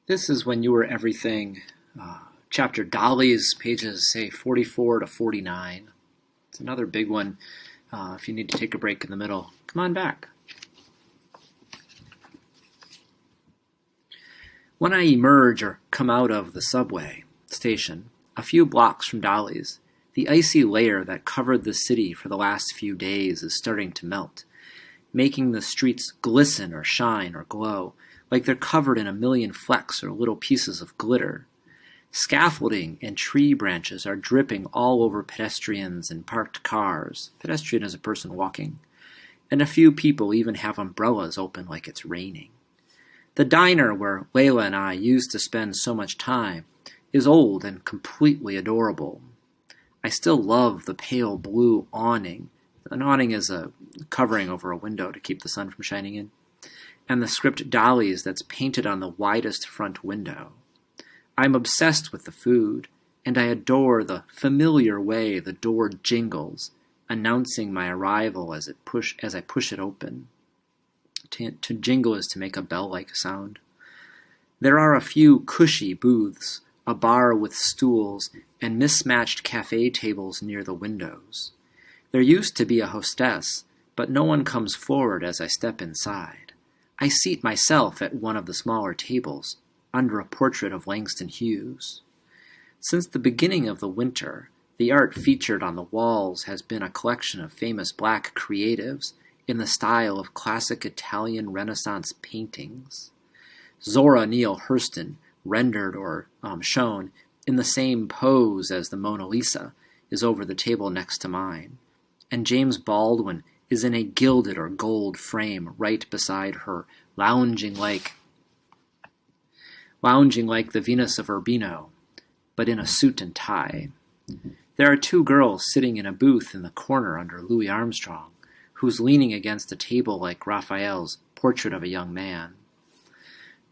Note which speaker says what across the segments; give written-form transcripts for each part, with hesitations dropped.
Speaker 1: This is When You Were Everything, chapter Dollies, pages, say, 44 to 49. It's another big one. If you need to take a break in the middle, come on back. When I emerge or come out of the subway station, a few blocks from Dolly's, the icy layer that covered the city for the last few days is starting to melt, making the streets glisten or shine or glow, like they're covered in a million flecks or little pieces of glitter. Scaffolding and tree branches are dripping all over pedestrians and parked cars. Pedestrian is a person walking. And a few people even have umbrellas open like it's raining. The diner where Layla and I used to spend so much time is old and completely adorable. I still love the pale blue awning. An awning is a covering over a window to keep the sun from shining in. And the script Dollies that's painted on the widest front window. I'm obsessed with the food, and I adore the familiar way the door jingles, announcing my arrival as I push it open. To jingle is to make a bell-like sound. There are a few cushy booths, a bar with stools, and mismatched cafe tables near the windows. There used to be a hostess, but no one comes forward as I step inside. I seat myself at one of the smaller tables, under a portrait of Langston Hughes. Since the beginning of the winter, the art featured on the walls has been a collection of famous black creatives in the style of classic Italian Renaissance paintings. Zora Neale Hurston, rendered or shown in the same pose as the Mona Lisa, is over the table next to mine, and James Baldwin is in a gilded or gold frame right beside her, lounging like the Venus of Urbino, but in a suit and tie. There are two girls sitting in a booth in the corner under Louis Armstrong, who's leaning against a table like Raphael's Portrait of a Young Man.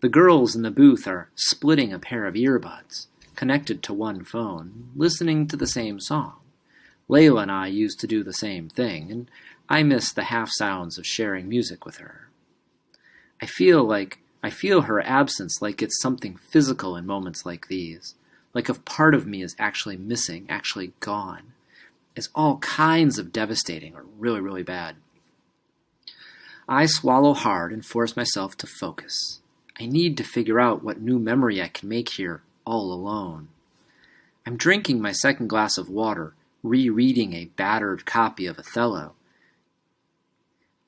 Speaker 1: The girls in the booth are splitting a pair of earbuds, connected to one phone, listening to the same song. Layla and I used to do the same thing, and I miss the half-sounds of sharing music with her. I feel her absence like it's something physical in moments like these, like if part of me is actually missing, actually gone. It's all kinds of devastating or really, really bad. I swallow hard and force myself to focus. I need to figure out what new memory I can make here all alone. I'm drinking my second glass of water, rereading a battered copy of Othello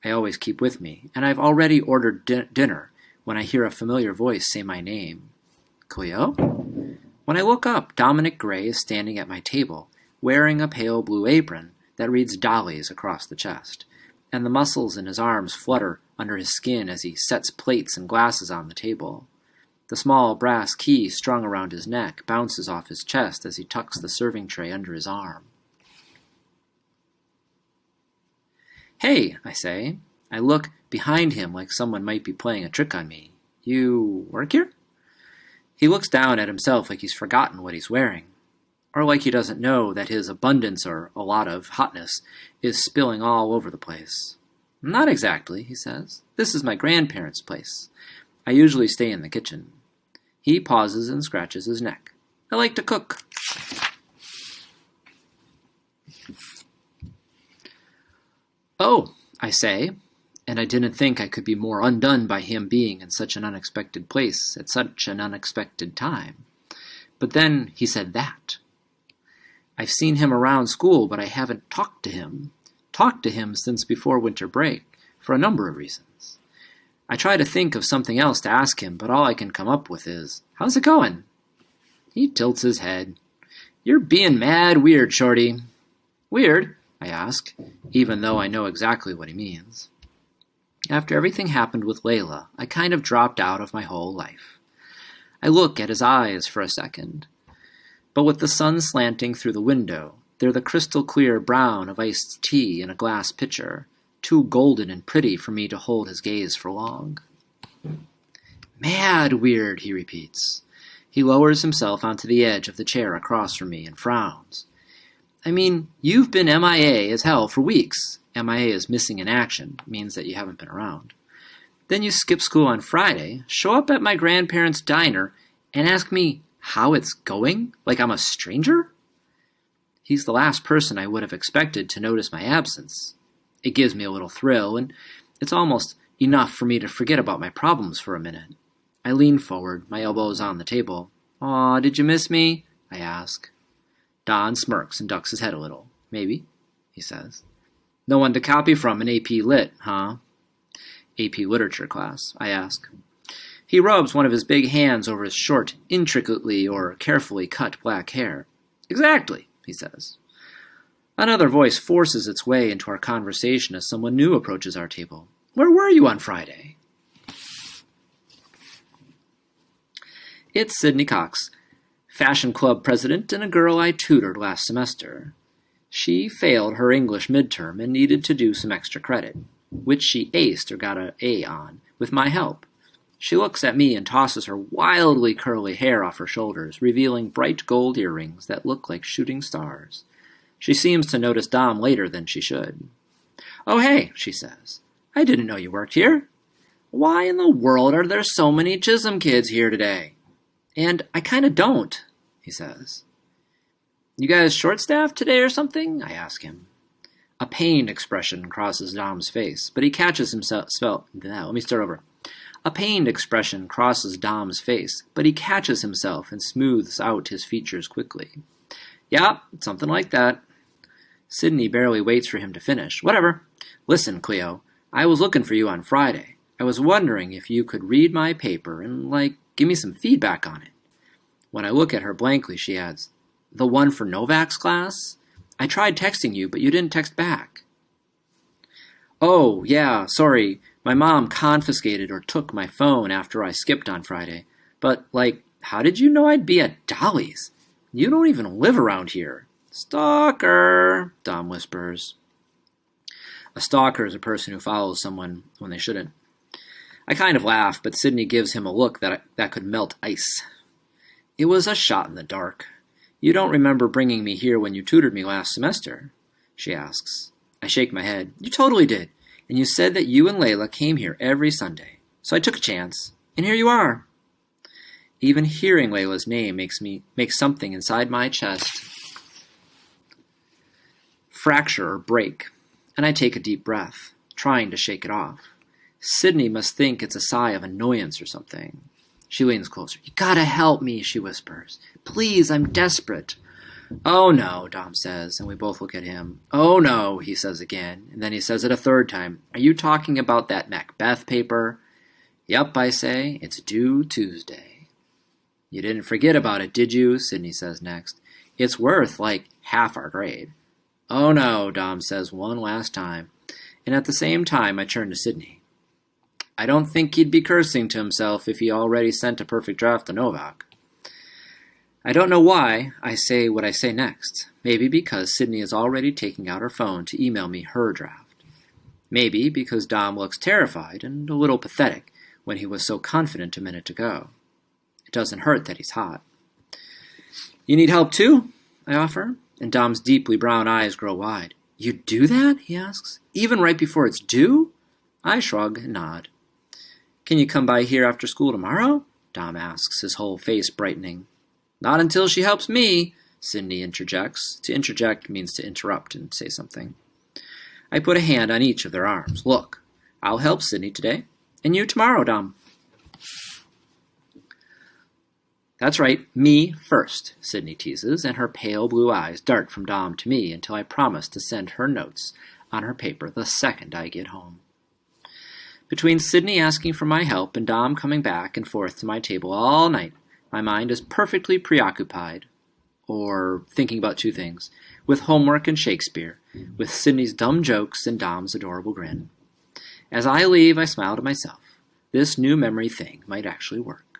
Speaker 1: I always keep with me, and I've already ordered dinner when I hear a familiar voice say my name. Cleo? When I look up, Dominic Gray is standing at my table, wearing a pale blue apron that reads Dollies across the chest, and the muscles in his arms flutter under his skin as he sets plates and glasses on the table. The small brass key strung around his neck bounces off his chest as he tucks the serving tray under his arm. Hey, I say. I look behind him like someone might be playing a trick on me. You work here? He looks down at himself like he's forgotten what he's wearing, or like he doesn't know that his abundance or a lot of hotness is spilling all over the place. Not exactly, he says. This is my grandparents' place. I usually stay in the kitchen. He pauses and scratches his neck. I like to cook. Oh, I say, and I didn't think I could be more undone by him being in such an unexpected place at such an unexpected time. But then he said that. I've seen him around school, but I haven't talked to him since before winter break, for a number of reasons. I try to think of something else to ask him, but all I can come up with is, how's it going? He tilts his head. You're being mad weird, Shorty. Weird? I ask, even though I know exactly what he means. After everything happened with Layla, I kind of dropped out of my whole life. I look at his eyes for a second, but with the sun slanting through the window, they're the crystal-clear brown of iced tea in a glass pitcher, too golden and pretty for me to hold his gaze for long. Mad weird, he repeats. He lowers himself onto the edge of the chair across from me and frowns. I mean, you've been MIA as hell for weeks. MIA is missing in action. It means that you haven't been around. Then you skip school on Friday, show up at my grandparents' diner, and ask me how it's going, like I'm a stranger? He's the last person I would have expected to notice my absence. It gives me a little thrill, and it's almost enough for me to forget about my problems for a minute. I lean forward, my elbows on the table. "Aw, did you miss me?" I ask. Don smirks and ducks his head a little. "Maybe," he says. "No one to copy from in AP Lit, huh?" "AP Literature class," I ask. He rubs one of his big hands over his short, intricately or carefully cut black hair. "Exactly," he says. Another voice forces its way into our conversation as someone new approaches our table. "Where were you on Friday?" It's Sydney Cox, fashion club president and a girl I tutored last semester. She failed her English midterm and needed to do some extra credit, which she aced or got an A on, with my help. She looks at me and tosses her wildly curly hair off her shoulders, revealing bright gold earrings that look like shooting stars. She seems to notice Dom later than she should. "Oh, hey," she says. "I didn't know you worked here. Why in the world are there so many Chisholm kids here today?" "And I kind of don't," he says. "You guys short-staffed today or something?" I ask him. A pained expression crosses Dom's face, but he catches himself. Let me start over. A pained expression crosses Dom's face, but he catches himself and smooths out his features quickly. "Yeah, something like that." Sydney barely waits for him to finish. "Whatever. Listen, Cleo, I was looking for you on Friday. I was wondering if you could read my paper and, give me some feedback on it." When I look at her blankly, she adds, "The one for Novak's class? I tried texting you, but you didn't text back." "Oh, yeah, sorry. My mom confiscated or took my phone after I skipped on Friday. But, how did you know I'd be at Dolly's? You don't even live around here." "Stalker," Dom whispers. A stalker is a person who follows someone when they shouldn't. I kind of laugh, but Sydney gives him a look that could melt ice. "It was a shot in the dark. You don't remember bringing me here when you tutored me last semester?" she asks. I shake my head. "You totally did. And you said that you and Layla came here every Sunday. So I took a chance. And here you are." Even hearing Layla's name makes something inside my chest fracture or break, and I take a deep breath, trying to shake it off. Sydney must think it's a sigh of annoyance or something. She leans closer. "You gotta help me," she whispers. "Please, I'm desperate." "Oh no," Dom says, and we both look at him. "Oh no," he says again, and then he says it a third time. "Are you talking about that Macbeth paper?" "Yep," I say. "It's due Tuesday." "You didn't forget about it, did you?" Sydney says next. "It's worth, half our grade." "Oh no," Dom says one last time, and at the same time I turn to Sydney. I don't think he'd be cursing to himself if he already sent a perfect draft to Novak. I don't know why I say what I say next. Maybe because Sydney is already taking out her phone to email me her draft. Maybe because Dom looks terrified and a little pathetic when he was so confident a minute ago. It doesn't hurt that he's hot. "You need help too?" I offer, and Dom's deeply brown eyes grow wide. "You do that?" he asks. "Even right before it's due?" I shrug and nod. "Can you come by here after school tomorrow?" Dom asks, his whole face brightening. "Not until she helps me," Sydney interjects. To interject means to interrupt and say something. I put a hand on each of their arms. "Look, I'll help Sydney today, and you tomorrow, Dom." "That's right, me first," Sydney teases, and her pale blue eyes dart from Dom to me until I promise to send her notes on her paper the second I get home. Between Sydney asking for my help and Dom coming back and forth to my table all night, my mind is perfectly preoccupied, or thinking about two things, with homework and Shakespeare, with Sydney's dumb jokes and Dom's adorable grin. As I leave, I smile to myself. This new memory thing might actually work.